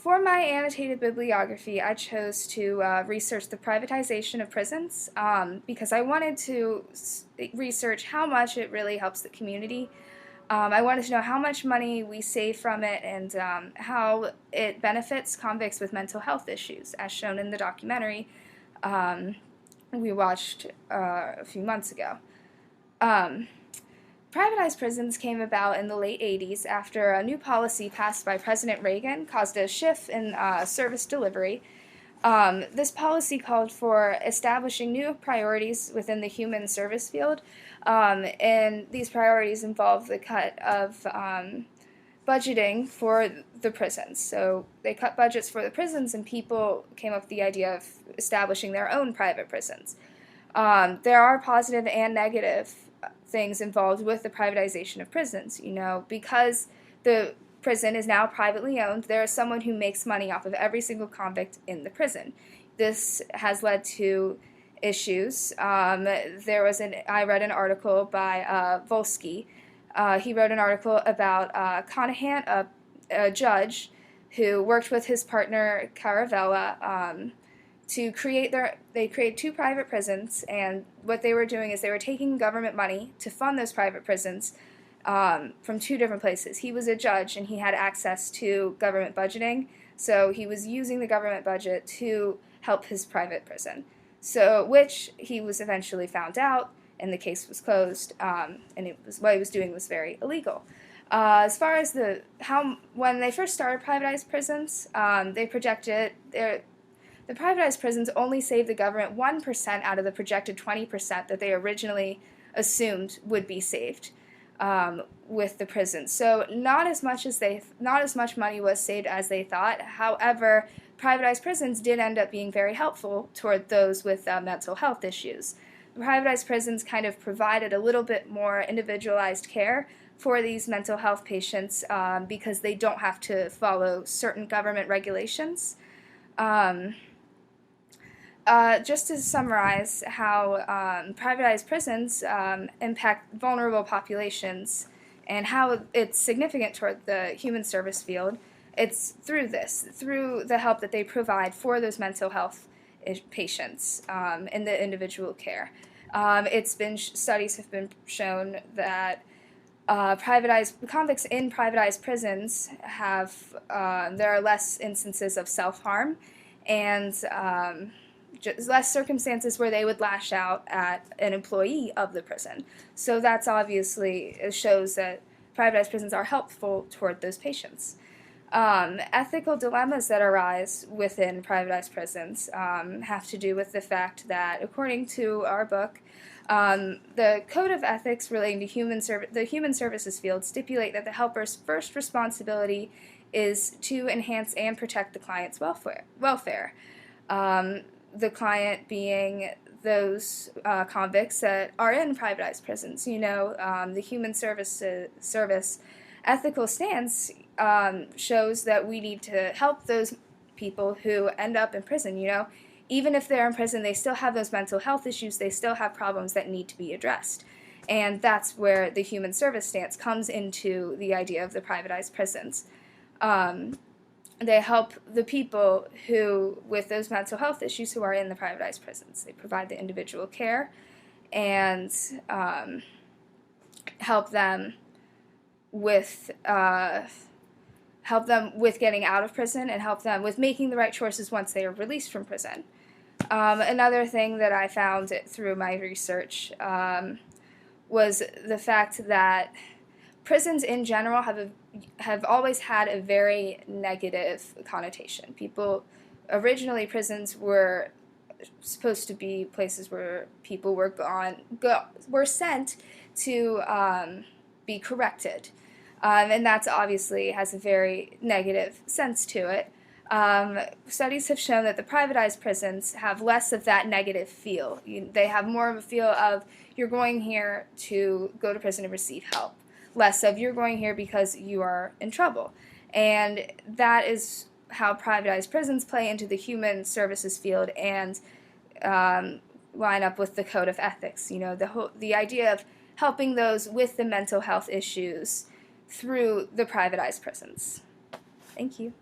For my annotated bibliography, I chose to research the privatization of prisons because I wanted to research how much it really helps the community. I wanted to know how much money we save from it and how it benefits convicts with mental health issues, as shown in the documentary we watched a few months ago. Privatized prisons came about in the late 80s after a new policy passed by President Reagan caused a shift in service delivery. This policy called for establishing new priorities within the human service field, and these priorities involve the cut of budgeting for the prisons. So they cut budgets for the prisons, and people came up with the idea of establishing their own private prisons. There are positive and negative things involved with the privatization of prisons. Because the prison is now privately owned, there is someone who makes money off of every single convict in the prison. This has led to issues. I read an article by Volsky. He wrote an article about Conahan, a judge who worked with his partner Caravella to create they created two private prisons, and what they were doing is they were taking government money to fund those private prisons from two different places. He was a judge and he had access to government budgeting, so he was using the government budget to help his private prison. So, which he was eventually found out, and the case was closed, and what he was doing was very illegal. As far as when they first started privatized prisons, they projected the privatized prisons only saved the government 1% out of the projected 20% that they originally assumed would be saved with the prisons. So not as much money was saved as they thought. However, privatized prisons did end up being very helpful toward those with mental health issues. Privatized prisons kind of provided a little bit more individualized care for these mental health patients because they don't have to follow certain government regulations. Just to summarize how privatized prisons impact vulnerable populations and how it's significant toward the human service field, it's through the help that they provide for those mental health patients in the individual care. Studies have been shown that convicts in privatized prisons there are less instances of self-harm and just less circumstances where they would lash out at an employee of the prison. So that's obviously, it shows that privatized prisons are helpful toward those patients. Ethical dilemmas that arise within privatized prisons have to do with the fact that, according to our book, the Code of Ethics relating to the human services field stipulate that the helper's first responsibility is to enhance and protect the client's welfare. The client being those convicts that are in privatized prisons. The human service ethical stance shows that we need to help those people who end up in prison. Even if they're in prison, they still have those mental health issues, they still have problems that need to be addressed. And that's where the human service stance comes into the idea of the privatized prisons. They help the people with those mental health issues who are in the privatized prisons. They provide the individual care and help them with getting out of prison and help them with making the right choices once they are released from prison. Another thing that I found through my research was the fact that prisons in general have always had a very negative connotation. Originally prisons were supposed to be places where people were sent to be corrected. And that's obviously has a very negative sense to it. Studies have shown that the privatized prisons have less of that negative feel. They have more of a feel of you're going here to go to prison and receive help, less of you're going here because you are in trouble. And that is how privatized prisons play into the human services field and line up with the Code of Ethics. The idea of helping those with the mental health issues through the privatized prisons. Thank you.